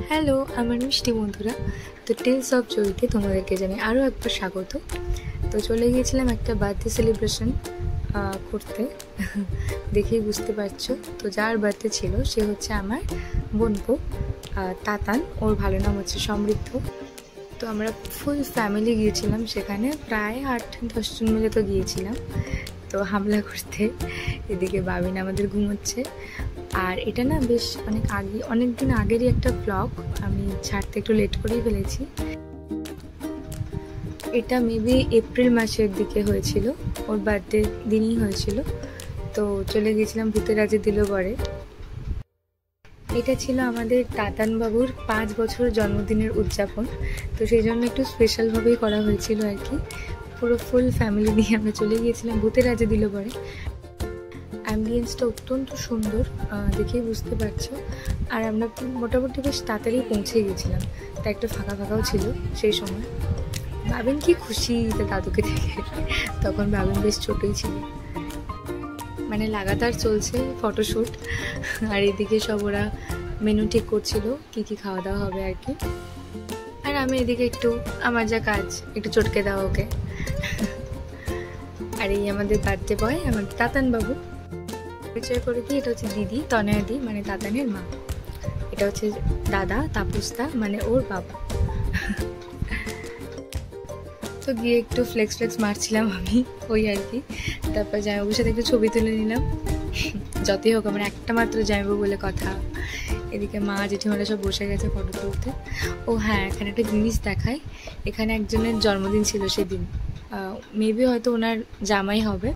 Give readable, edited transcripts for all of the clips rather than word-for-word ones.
Hello আমার মিষ্টি বন্ধুরা, তো টেলস অফ জয়তে তোমাদেরকে জানাই আরও একবার স্বাগত। তো চলে গিয়েছিলাম একটা বার্থডে সেলিব্রেশন করতে, দেখেই বুঝতে পারছো। তো যার বার্থডে ছিল সে হচ্ছে আমার বোনপো তাতান, ওর ভালো নাম হচ্ছে সমৃদ্ধ। তো আমরা ফুল ফ্যামিলি গিয়েছিলাম সেখানে, প্রায় 8-10 জন মিলে তো গিয়েছিলাম তো হামলা করতে। এদিকে বাবিন আমাদের ঘুমোচ্ছে। আর এটা না বেশ অনেক দিন আগেরই একটা ব্লগ, আমি ছাড়তে একটু লেট করেই ফেলেছি। এটা মেবি এপ্রিল মাসের দিকে হয়েছিল, ওর বার্থডে দিনই হয়েছিল। তো চলে গেছিলাম ভূতের রাজে দিলবরে। এটা ছিল আমাদের তাতান বাবুর 5 বছর জন্মদিনের উদযাপন, তো সেই জন্য একটু স্পেশালভাবেই করা হয়েছিল আর কি। পুরো ফুল ফ্যামিলি নিয়ে আমরা চলে গিয়েছিলাম ভূতের রাজে দিলবরে। অ্যাম্বিয়েন্সটা অত্যন্ত সুন্দর, দেখেই বুঝতে পারছো। আর আমরা মোটামুটি বেশ তাড়াতাড়ি পৌঁছে গেছিলাম, তাই একটু ফাঁকা ফাঁকাও ছিল সেই সময়। বাবিন কি খুশি তার দাদুকে দেখে, তখন বাবিন বেশ ছোটই ছিল। মানে লাগাতার চলছে ফটোশ্যুট, আর এদিকে সব ওরা মেনু ঠিক করছিল কি কি খাওয়া দাওয়া হবে আর কি। আর আমি এদিকে একটু আমার যা কাজ একটু চটকে দাও ওকে। আর এই আমাদের বার্থডে বয় আমাদের তাতান বাবু। পরিচয় করে দিই, এটা হচ্ছে দিদি তনয়াদি, মানে তাতানের মা। এটা হচ্ছে দাদা তাপসদা, মানে ওর বাবা। তো গিয়ে একটু ফ্লেক্স মারছিলাম আমি, ওই আর কি। তারপর জামাইবাবুর সাথে একটু ছবি তুলে নিলাম। যতই হোক আমার একটা মাত্র জামাইবাবু বলে কথা। এদিকে মা জেঠিমারা সব বসে গেছে ফটো তুলতে। ও হ্যাঁ, এখানে একটা জিনিস দেখাই, এখানে একজনের জন্মদিন ছিল সেদিন, মেবি হয়তো ওনার জামাই হবে।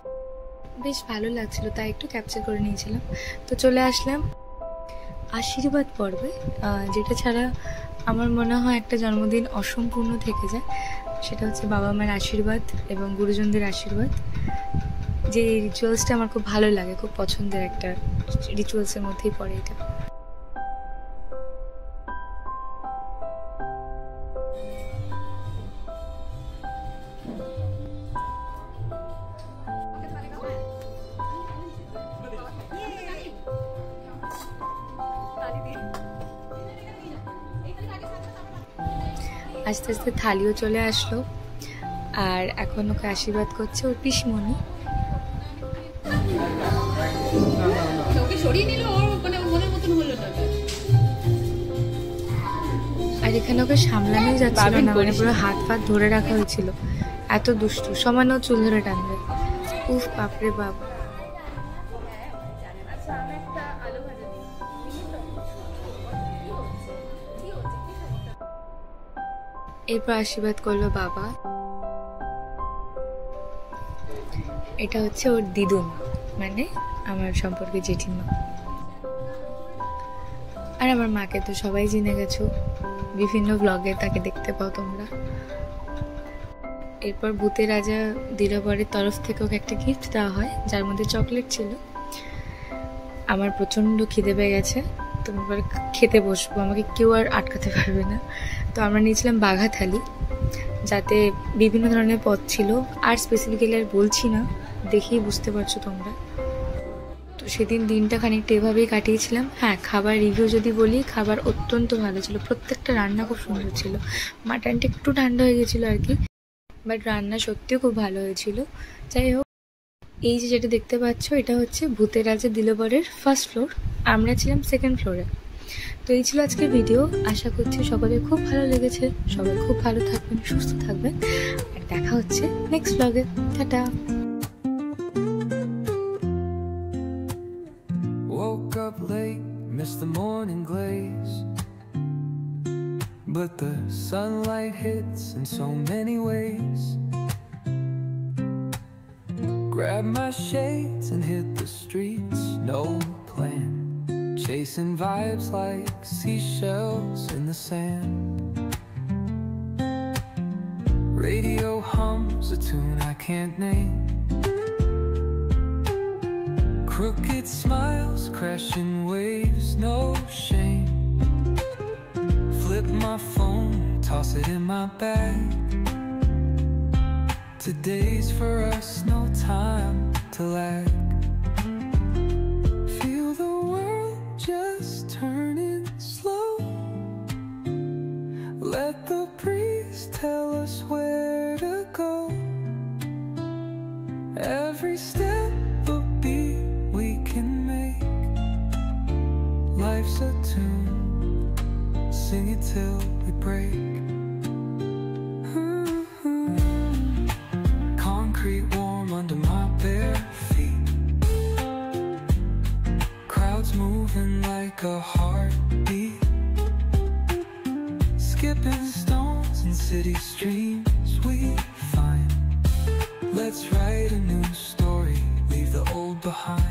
বেশ ভালো লাগছিল, তাই একটু ক্যাপচার করে নিয়েছিলাম। তো চলে আসলাম আশীর্বাদ পর্বে, যেটা ছাড়া আমার মনে হয় একটা জন্মদিন অসম্পূর্ণ থেকে যায়। সেটা হচ্ছে বাবা মার আশীর্বাদ এবং গুরুজনদের আশীর্বাদ। যে রিচুয়ালসটা আমার খুব ভালো লাগে, খুব পছন্দের একটা রিচুয়ালসের মধ্যেই পড়ে এটা। আস্তে আস্তে থালিও চলে আসলো, আর এখন ওকে আশীর্বাদ করছে ওর পিসমণি। আর এখানে ওকে সামলানোই যাচ্ছিল না, মানে পুরো হাত পাত ধরে রাখা হয়েছিল, এত দুষ্টু। সমানও চুল ধরে টানবে। উফ বাপরে বাপ। এরপর আশীর্বাদ করলো বাবা। এটা হচ্ছে ওর দিদুন, মানে আমার সম্পর্কে জেঠিমা। আর আমার মাকে তো সবাই জেনে গেছো, বিভিন্ন ব্লগে তাকে দেখতে পাও তোমরা। এরপর ভূতের রাজা দিলবরের তরফ থেকে ওকে একটা গিফট দেওয়া হয়, যার মধ্যে চকলেট ছিল। আমার প্রচণ্ড খিদে পেয়ে গেছে, তো এবার খেতে বসবো, আমাকে কেউ আর আটকাতে পারবে না। তো আমরা নিয়েছিলাম বাঘা থালি, যাতে বিভিন্ন ধরনের পদ ছিল, আর স্পেসিফিক্যালি আর বলছি না, দেখেই বুঝতে পারছো তোমরা। তো সেদিন দিনটা খানিকটা এভাবেই কাটিয়েছিলাম। হ্যাঁ, খাবার রিভিউ যদি বলি, খাবার অত্যন্ত ভালো ছিল, প্রত্যেকটা রান্না খুব সুন্দর ছিল। মাটনটা একটু ঠান্ডা হয়ে গেছিলো আর কি, বাট রান্না সত্যিও খুব ভালো হয়েছিল। যাই হোক, এই যে যেটা দেখতে পাচ্ছ, এটা হচ্ছে ভূতের রাজা দিলবরের ফার্স্ট ফ্লোর, আমরা ছিলাম সেকেন্ড ফ্লোরে। তো এই ছিল আজকের ভিডিও, আশা করছি সকলের খুব ভালো লেগেছে। সবাই খুব ভালো থাকবেন, সুস্থ থাকবেন, আর দেখা হচ্ছে নেক্সট ব্লগে। Tata. Woke up late, missed the morning glaze, but the sunlight hits in so many ways. Grabbed my shades and hit the streets, no plan, chasing vibes like seashells in the sand. Radio hums a tune I can't name, crooked smiles, crashing waves, no shame. Flip my phone, toss it in my bag. Today's for us, no time to lag. Feel the world just turning slow. sing it till we break. Concrete warm under my bare feet. Crowds moving like a heartbeat. Skipping stones in city streams we find. Let's write a new story, leave the old behind.